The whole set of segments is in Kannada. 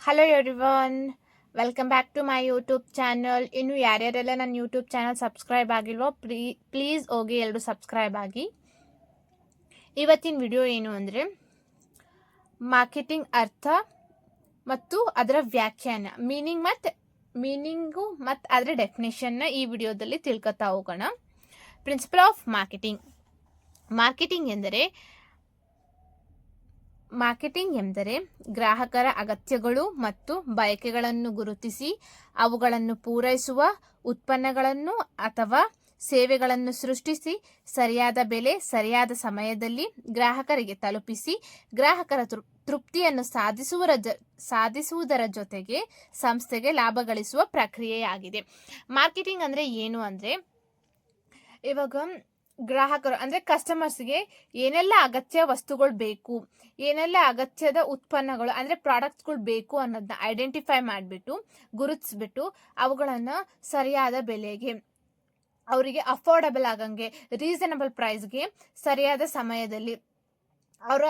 Hello everyone, welcome back to my YouTube channel. ಇನ್ನು ಯಾರ್ಯಾರೆಲ್ಲ ನನ್ನ ಯೂಟ್ಯೂಬ್ ಚಾನಲ್ ಸಬ್ಸ್ಕ್ರೈಬ್ ಆಗಿಲ್ವೋ ಪ್ಲೀಸ್ ಹೋಗಿ ಎಲ್ಲರೂ ಸಬ್ಸ್ಕ್ರೈಬ್ ಆಗಿ. ಇವತ್ತಿನ ವಿಡಿಯೋ ಏನು ಅಂದರೆ ಮಾರ್ಕೆಟಿಂಗ್ ಅರ್ಥ ಮತ್ತು ಅದರ ವ್ಯಾಖ್ಯಾನ, ಮೀನಿಂಗು ಮತ್ತು ಅದರ ಡೆಫಿನೇಷನ್ನ ಈ ವಿಡಿಯೋದಲ್ಲಿ ತಿಳ್ಕೊತಾ ಹೋಗೋಣ. ಪ್ರಿನ್ಸಿಪಲ್ ಆಫ್ ಮಾರ್ಕೆಟಿಂಗ್ ಎಂದರೆ ಗ್ರಾಹಕರ ಅಗತ್ಯಗಳು ಮತ್ತು ಬಯಕೆಗಳನ್ನು ಗುರುತಿಸಿ ಅವುಗಳನ್ನು ಪೂರೈಸುವ ಉತ್ಪನ್ನಗಳನ್ನು ಅಥವಾ ಸೇವೆಗಳನ್ನು ಸೃಷ್ಟಿಸಿ ಸರಿಯಾದ ಬೆಲೆ ಸರಿಯಾದ ಸಮಯದಲ್ಲಿ ಗ್ರಾಹಕರಿಗೆ ತಲುಪಿಸಿ ಗ್ರಾಹಕರ ತೃಪ್ತಿಯನ್ನು ಸಾಧಿಸುವುದರ ಜೊತೆಗೆ ಸಂಸ್ಥೆಗೆ ಲಾಭ ಗಳಿಸುವ ಪ್ರಕ್ರಿಯೆಯಾಗಿದೆ. ಮಾರ್ಕೆಟಿಂಗ್ ಅಂದರೆ ಏನು ಅಂದರೆ, ಇವಾಗ ಗ್ರಾಹಕರು ಅಂದರೆ ಕಸ್ಟಮರ್ಸ್ಗೆ ಏನೆಲ್ಲ ಅಗತ್ಯ ವಸ್ತುಗಳು ಬೇಕು, ಏನೆಲ್ಲ ಅಗತ್ಯದ ಉತ್ಪನ್ನಗಳು ಅಂದರೆ ಪ್ರಾಡಕ್ಟ್ಸ್ಗಳು ಬೇಕು ಅನ್ನೋದನ್ನ ಐಡೆಂಟಿಫೈ ಮಾಡಿಬಿಟ್ಟು ಗುರುತಿಸ್ಬಿಟ್ಟು ಅವುಗಳನ್ನು ಸರಿಯಾದ ಬೆಲೆಗೆ, ಅವರಿಗೆ ಅಫೋರ್ಡಬಲ್ ಆಗಂಗೆ, ರೀಸನಬಲ್ ಪ್ರೈಸ್ಗೆ ಸರಿಯಾದ ಸಮಯದಲ್ಲಿ ಅವರ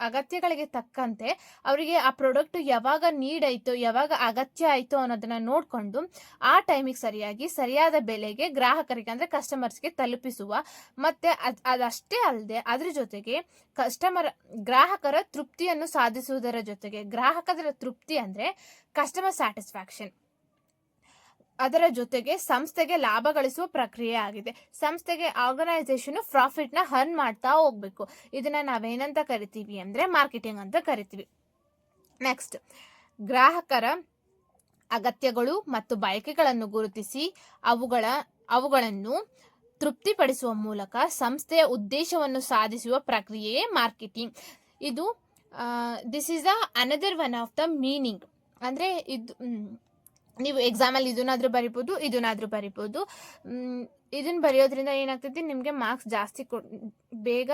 ಅಗತ್ಯಗಳಿಗೆ ತಕ್ಕಂತೆ ಅವರಿಗೆ ಆ ಪ್ರಾಡಕ್ಟ್ ಯಾವಾಗ ನೀಡ್ ಆಯಿತೋ, ಯಾವಾಗ ಅಗತ್ಯ ಆಯಿತೋ ಅನ್ನೋದನ್ನ ನೋಡಿಕೊಂಡು ಆ ಟೈಮಿಗೆ ಸರಿಯಾದ ಬೆಲೆಗೆ ಗ್ರಾಹಕರಿಗೆ ಅಂದರೆ ಕಸ್ಟಮರ್ಸ್ಗೆ ತಲುಪಿಸುವ, ಮತ್ತು ಅದಷ್ಟೇ ಅಲ್ಲದೆ ಅದ್ರ ಜೊತೆಗೆ ಗ್ರಾಹಕರ ತೃಪ್ತಿಯನ್ನು ಸಾಧಿಸುವುದರ ಜೊತೆಗೆ, ಗ್ರಾಹಕರ ತೃಪ್ತಿ ಅಂದರೆ ಕಸ್ಟಮರ್ ಸ್ಯಾಟಿಸ್ಫ್ಯಾಕ್ಷನ್, ಅದರ ಜೊತೆಗೆ ಸಂಸ್ಥೆಗೆ ಲಾಭ ಗಳಿಸುವ ಪ್ರಕ್ರಿಯೆ ಆಗಿದೆ. ಸಂಸ್ಥೆಗೆ ಆರ್ಗನೈಸೇಷನ್ ಪ್ರಾಫಿಟ್ನ ಅರ್ನ್ ಮಾಡ್ತಾ ಹೋಗ್ಬೇಕು. ಇದನ್ನ ನಾವೇನಂತ ಕರಿತೀವಿ ಅಂದರೆ ಮಾರ್ಕೆಟಿಂಗ್ ಅಂತ ಕರಿತೀವಿ. ನೆಕ್ಸ್ಟ್, ಗ್ರಾಹಕರ ಅಗತ್ಯಗಳು ಮತ್ತು ಬಯಕೆಗಳನ್ನು ಗುರುತಿಸಿ ಅವುಗಳನ್ನು ತೃಪ್ತಿಪಡಿಸುವ ಮೂಲಕ ಸಂಸ್ಥೆಯ ಉದ್ದೇಶವನ್ನು ಸಾಧಿಸುವ ಪ್ರಕ್ರಿಯೆಯೇ ಮಾರ್ಕೆಟಿಂಗ್. ಇದು this is another one of the meaning. ಅಂದರೆ ಇದು ನೀವು ಎಕ್ಸಾಮಲ್ಲಿ ಇದನ್ನಾದರೂ ಬರಿಬೋದು, ಇದನ್ನ ಬರೆಯೋದ್ರಿಂದ ಏನಾಗ್ತೈತಿ, ನಿಮಗೆ ಮಾರ್ಕ್ಸ್ ಜಾಸ್ತಿ ಬೇಗ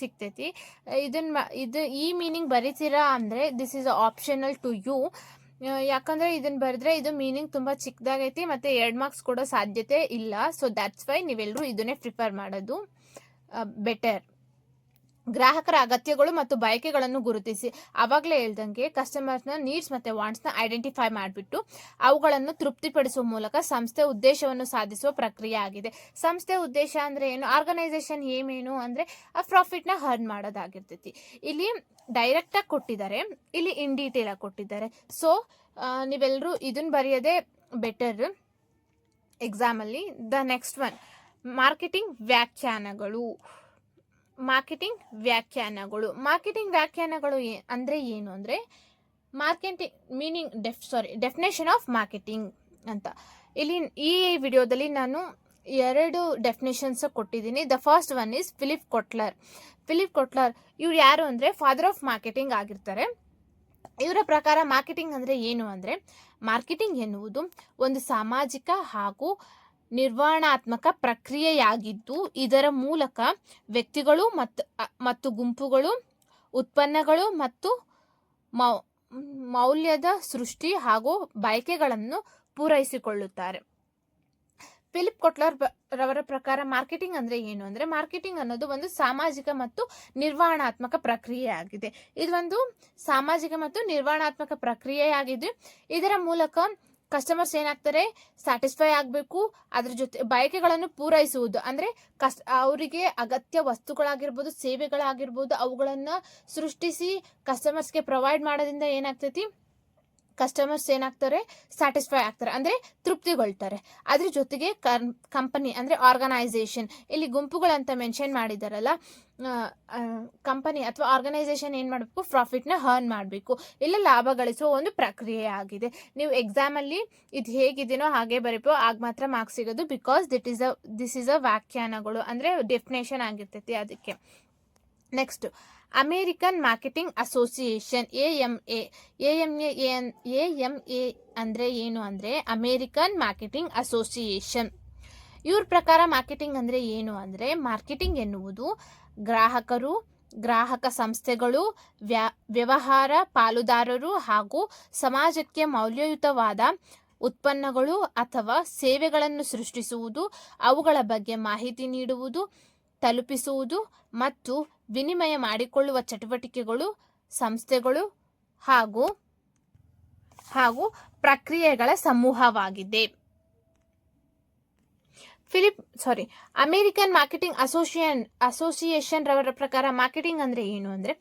ಸಿಗ್ತೈತಿ. ಈ ಮೀನಿಂಗ್ ಬರಿತೀರಾ ಅಂದರೆ this is optional to you. ಯಾಕಂದರೆ ಇದನ್ನು ಬರೆದ್ರೆ ಇದು ಮೀನಿಂಗ್ ತುಂಬ ಚಿಕ್ಕದಾಗೈತಿ ಮತ್ತು 2 ಮಾರ್ಕ್ಸ್ ಕೊಡೋ ಸಾಧ್ಯತೆ ಇಲ್ಲ. ಸೊ ದ್ಯಾಟ್ಸ್ ವೈ ನೀವೆಲ್ಲರೂ ಇದನ್ನೇ ಪ್ರಿಫರ್ ಮಾಡೋದು ಬೆಟರ್. ಗ್ರಾಹಕರ ಅಗತ್ಯಗಳು ಮತ್ತು ಬಯಕೆಗಳನ್ನು ಗುರುತಿಸಿ, ಆವಾಗಲೇ ಹೇಳ್ದಂಗೆ ಕಸ್ಟಮರ್ಸ್ನ ನೀಡ್ಸ್ ಮತ್ತು ವಾಂಟ್ಸ್ನ ಐಡೆಂಟಿಫೈ ಮಾಡಿಬಿಟ್ಟು ಅವುಗಳನ್ನು ತೃಪ್ತಿಪಡಿಸುವ ಮೂಲಕ ಸಂಸ್ಥೆ ಉದ್ದೇಶವನ್ನು ಸಾಧಿಸುವ ಪ್ರಕ್ರಿಯೆ ಆಗಿದೆ. ಸಂಸ್ಥೆ ಉದ್ದೇಶ ಅಂದರೆ ಏನು, ಆರ್ಗನೈಸೇಷನ್ ಏನು ಅಂದರೆ ಆ ಪ್ರಾಫಿಟ್ನ ಅರ್ನ್ ಮಾಡೋದಾಗಿರ್ತೈತಿ. ಇಲ್ಲಿ ಡೈರೆಕ್ಟಾಗಿ ಕೊಟ್ಟಿದ್ದಾರೆ, ಇಲ್ಲಿ ಇನ್ ಡೀಟೇಲ್ ಆಗಿ ಕೊಟ್ಟಿದ್ದಾರೆ. ಸೊ ನೀವೆಲ್ಲರೂ ಇದನ್ನು ಬರೆಯೋದೇ ಬೆಟರ್ ಎಕ್ಸಾಮಲ್ಲಿ. ದ ನೆಕ್ಸ್ಟ್ ಒನ್, ಮಾರ್ಕೆಟಿಂಗ್ ವ್ಯಾಖ್ಯಾನಗಳು ಅಂದರೆ ಏನು ಅಂದರೆ ಡೆಫಿನೇಷನ್ ಆಫ್ ಮಾರ್ಕೆಟಿಂಗ್ ಅಂತ. ಇಲ್ಲಿ ಈ ವಿಡಿಯೋದಲ್ಲಿ ನಾನು 2 ಡೆಫಿನೇಷನ್ಸ್ ಕೊಟ್ಟಿದ್ದೀನಿ. The first one is Philip Kotler. ಇವ್ರು ಯಾರು ಅಂದರೆ ಫಾದರ್ ಆಫ್ ಮಾರ್ಕೆಟಿಂಗ್ ಆಗಿರ್ತಾರೆ. ಇವರ ಪ್ರಕಾರ ಮಾರ್ಕೆಟಿಂಗ್ ಅಂದರೆ ಏನು ಅಂದರೆ, ಮಾರ್ಕೆಟಿಂಗ್ ಎನ್ನುವುದು ಒಂದು ಸಾಮಾಜಿಕ ಹಾಗೂ ನಿರ್ವಹಣಾತ್ಮಕ ಪ್ರಕ್ರಿಯೆಯಾಗಿದ್ದು ಇದರ ಮೂಲಕ ವ್ಯಕ್ತಿಗಳು ಮತ್ತು ಗುಂಪುಗಳು ಉತ್ಪನ್ನಗಳು ಮತ್ತು ಮೌಲ್ಯದ ಸೃಷ್ಟಿ ಹಾಗೂ ಬಯಕೆಗಳನ್ನು ಪೂರೈಸಿಕೊಳ್ಳುತ್ತಾರೆ. ಫಿಲಿಪ್ ಕೊಟ್ಲರ್ ರವರ ಪ್ರಕಾರ ಮಾರ್ಕೆಟಿಂಗ್ ಅಂದರೆ ಏನು ಅಂದರೆ, ಮಾರ್ಕೆಟಿಂಗ್ ಅನ್ನೋದು ಒಂದು ಸಾಮಾಜಿಕ ಮತ್ತು ನಿರ್ವಹಣಾತ್ಮಕ ಪ್ರಕ್ರಿಯೆಯಾಗಿದೆ. ಇದೊಂದು ಸಾಮಾಜಿಕ ಮತ್ತು ನಿರ್ವಹಣಾತ್ಮಕ ಪ್ರಕ್ರಿಯೆಯಾಗಿದೆ. ಇದರ ಮೂಲಕ ಕಸ್ಟಮರ್ಸ್ ಏನಾಗ್ತಾರೆ, ಸ್ಯಾಟಿಸ್ಫೈ ಆಗಬೇಕು, ಅದ್ರ ಜೊತೆ ಬಯಕೆಗಳನ್ನು ಪೂರೈಸುವುದು ಅಂದರೆ ಅವರಿಗೆ ಅಗತ್ಯ ವಸ್ತುಗಳಾಗಿರ್ಬೋದು, ಸೇವೆಗಳಾಗಿರ್ಬೋದು, ಅವುಗಳನ್ನು ಸೃಷ್ಟಿಸಿ ಕಸ್ಟಮರ್ಸ್ಗೆ ಪ್ರೊವೈಡ್ ಮಾಡೋದ್ರಿಂದ ಏನಾಗ್ತೈತಿ, ಕಸ್ಟಮರ್ಸ್ ಏನಾಗ್ತಾರೆ, ಸ್ಯಾಟಿಸ್ಫೈ ಆಗ್ತಾರೆ ಅಂದರೆ ತೃಪ್ತಿಗೊಳ್ತಾರೆ. ಅದ್ರ ಜೊತೆಗೆ ಕಂಪನಿ ಅಂದರೆ ಆರ್ಗನೈಸೇಷನ್, ಇಲ್ಲಿ ಗುಂಪುಗಳಂತ ಮೆನ್ಷನ್ ಮಾಡಿದಾರಲ್ಲ, ಕಂಪನಿ ಅಥವಾ ಆರ್ಗನೈಸೇಷನ್ ಏನು ಮಾಡಬೇಕು, ಪ್ರಾಫಿಟ್ನ ಅರ್ನ್ ಮಾಡಬೇಕು, ಇಲ್ಲ ಲಾಭ ಗಳಿಸುವ ಒಂದು ಪ್ರಕ್ರಿಯೆ ಆಗಿದೆ. ನೀವು ಎಕ್ಸಾಮಲ್ಲಿ ಇದು ಹೇಗಿದೆಯೋ ಹಾಗೆ ಬರೀಬೇಕು, ಆಗ ಮಾತ್ರ ಮಾರ್ಕ್ಸ್ ಸಿಗೋದು. ಬಿಕಾಸ್ ದಿಸ್ ಈಸ್ ಅ ವ್ಯಾಖ್ಯಾನಗಳು ಅಂದರೆ ಡೆಫಿನೇಷನ್ ಆಗಿರ್ತೈತಿ ಅದಕ್ಕೆ. Next, American marketing association AMA ಅಂದರೆ ಏನು ಅಂದರೆ ಅಮೇರಿಕನ್ ಮಾರ್ಕೆಟಿಂಗ್ ಅಸೋಸಿಯೇಷನ್. ಇವ್ರ ಪ್ರಕಾರ ಮಾರ್ಕೆಟಿಂಗ್ ಅಂದರೆ ಏನು ಅಂದರೆ, ಮಾರ್ಕೆಟಿಂಗ್ ಎನ್ನುವುದು ಗ್ರಾಹಕರು, ಗ್ರಾಹಕ ಸಂಸ್ಥೆಗಳು, ವ್ಯವಹಾರ ಪಾಲುದಾರರು ಹಾಗೂ ಸಮಾಜಕ್ಕೆ ಮೌಲ್ಯಯುತವಾದ ಉತ್ಪನ್ನಗಳು ಅಥವಾ ಸೇವೆಗಳನ್ನು ಸೃಷ್ಟಿಸುವುದು, ಅವುಗಳ ಬಗ್ಗೆ ಮಾಹಿತಿ ನೀಡುವುದು, ತಲುಪಿಸುವುದು ಮತ್ತು ವಿನಿಮಯ ಮಾಡಿಕೊಳ್ಳುವ ಚಟುವಟಿಕೆಗಳು ಸಂಸ್ಥೆಗಳು ಹಾಗೂ ಹಾಗೂ ಪ್ರಕ್ರಿಯೆಗಳ ಸಮೂಹವಾಗಿದೆ. ಅಮೆರಿಕನ್ ಮಾರ್ಕೆಟಿಂಗ್ ಅಸೋಸಿಯೇಷನ್ ರವರ ಪ್ರಕಾರ ಮಾರ್ಕೆಟಿಂಗ್ ಅಂದ್ರೆ ಏನು ಅಂದ್ರೆ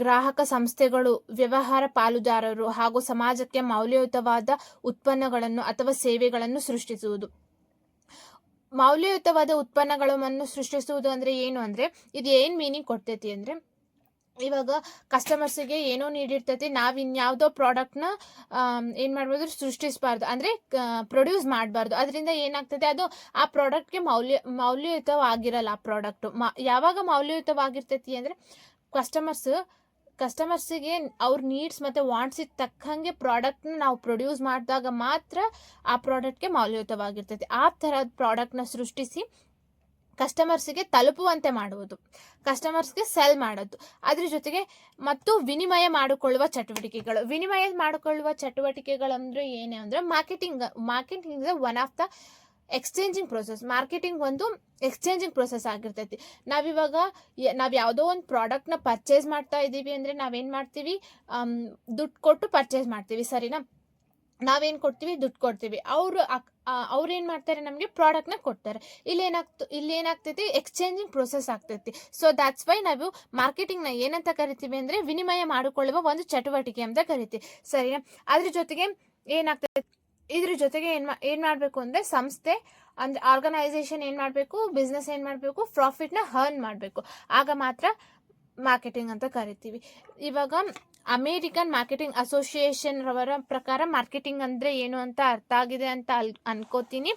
ಗ್ರಾಹಕ ಸಂಸ್ಥೆಗಳು, ವ್ಯವಹಾರ ಪಾಲುದಾರರು ಹಾಗೂ ಸಮಾಜಕ್ಕೆ ಮೌಲ್ಯಯುತವಾದ ಉತ್ಪನ್ನಗಳನ್ನು ಅಥವಾ ಸೇವೆಗಳನ್ನು ಸೃಷ್ಟಿಸುವುದು. ಮೌಲ್ಯಯುತವಾದ ಉತ್ಪನ್ನಗಳನ್ನು ಸೃಷ್ಟಿಸುವುದು ಅಂದ್ರೆ ಏನು ಅಂದ್ರೆ ಇದು ಏನ್ ಮೀನಿಂಗ್ ಕೊಡ್ತೈತಿ ಅಂದ್ರೆ, ಇವಾಗ ಕಸ್ಟಮರ್ಸಿಗೆ ಏನೋ ನೀಡಿರ್ತೈತಿ, ನಾವು ಇನ್ಯಾವುದೋ ಪ್ರಾಡಕ್ಟ್ನ ಏನು ಮಾಡ್ಬೋದು, ಸೃಷ್ಟಿಸಬಾರ್ದು, ಅಂದರೆ ಪ್ರೊಡ್ಯೂಸ್ ಮಾಡಬಾರ್ದು. ಅದರಿಂದ ಏನಾಗ್ತದೆ, ಅದು ಆ ಪ್ರಾಡಕ್ಟ್ಗೆ ಮೌಲ್ಯಯುತವಾಗಿರಲ್ಲ. ಆ ಪ್ರಾಡಕ್ಟು ಯಾವಾಗ ಮೌಲ್ಯಯುತವಾಗಿರ್ತೈತಿ ಅಂದರೆ ಕಸ್ಟಮರ್ಸಿಗೆ ಅವ್ರ ನೀಡ್ಸ್ ಮತ್ತು ವಾಂಟ್ಸಿಗೆ ತಕ್ಕಂಗೆ ಪ್ರಾಡಕ್ಟ್ನ ನಾವು ಪ್ರೊಡ್ಯೂಸ್ ಮಾಡಿದಾಗ ಮಾತ್ರ ಆ ಪ್ರಾಡಕ್ಟ್ಗೆ ಮೌಲ್ಯಯುತವಾಗಿರ್ತೈತಿ. ಆ ಥರದ ಪ್ರಾಡಕ್ಟ್ನ ಸೃಷ್ಟಿಸಿ ಕಸ್ಟಮರ್ಸಿಗೆ ತಲುಪುವಂತೆ ಮಾಡುವುದು, ಕಸ್ಟಮರ್ಸ್ಗೆ ಸೆಲ್ ಮಾಡೋದು. ಅದ್ರ ಜೊತೆಗೆ ಮತ್ತು ವಿನಿಮಯ ಮಾಡಿಕೊಳ್ಳುವ ಚಟುವಟಿಕೆಗಳಂದ್ರೆ ಏನೇ ಅಂದರೆ marketing one of the exchanging process. Marketing ಒಂದು ಎಕ್ಸ್ಚೇಂಜಿಂಗ್ ಪ್ರೊಸೆಸ್ ಆಗಿರ್ತೈತಿ. ನಾವು ಯಾವುದೋ ಒಂದು ಪ್ರಾಡಕ್ಟ್ನ ಪರ್ಚೇಸ್ ಮಾಡ್ತಾ ಇದ್ದೀವಿ ಅಂದರೆ ನಾವೇನು ಮಾಡ್ತೀವಿ, ದುಡ್ಡು ಕೊಟ್ಟು ಪರ್ಚೇಸ್ ಮಾಡ್ತೀವಿ, ಸರಿನಾ? ನಾವೇನು ಕೊಡ್ತೀವಿ, ದುಡ್ಡು ಕೊಡ್ತೀವಿ. ಅವ್ರು ಏನು ಮಾಡ್ತಾರೆ, ನಮಗೆ ಪ್ರಾಡಕ್ಟ್ನ ಕೊಡ್ತಾರೆ. ಇಲ್ಲಿ ಏನಾಗ್ತೈತಿ, ಎಕ್ಸ್ಚೇಂಜಿಂಗ್ ಪ್ರೊಸೆಸ್ ಆಗ್ತೈತಿ. ಸೊ ದ್ಯಾಟ್ಸ್ ವೈ ನಾವು ಮಾರ್ಕೆಟಿಂಗ್ನ ಏನಂತ ಕರಿತೀವಿ ಅಂದರೆ ವಿನಿಮಯ ಮಾಡಿಕೊಳ್ಳುವ ಒಂದು ಚಟುವಟಿಕೆ ಅಂತ ಕರಿತೀವಿ, ಸರಿನಾ? ಇದ್ರ ಜೊತೆಗೆ ಏನು ಮಾಡಬೇಕು ಅಂದರೆ ಸಂಸ್ಥೆ ಅಂದರೆ ಆರ್ಗನೈಸೇಷನ್ ಏನು ಮಾಡಬೇಕು, ಬಿಸ್ನೆಸ್ ಏನು ಮಾಡಬೇಕು, ಪ್ರಾಫಿಟ್ನ ಅರ್ನ್ ಮಾಡಬೇಕು. ಆಗ ಮಾತ್ರ ಮಾರ್ಕೆಟಿಂಗ್ ಅಂತ ಕರಿತೀವಿ. ಇವಾಗ ಅಮೇರಿಕನ್ ಮಾರ್ಕೆಟಿಂಗ್ ಅಸೋಸಿಯೇಷನ್ ರವರ ಪ್ರಕಾರ ಮಾರ್ಕೆಟಿಂಗ್ ಅಂದರೆ ಏನು ಅಂತ ಅರ್ಥ ಆಗಿದೆ ಅಂತ ಅನ್ಕೋತೀನಿ.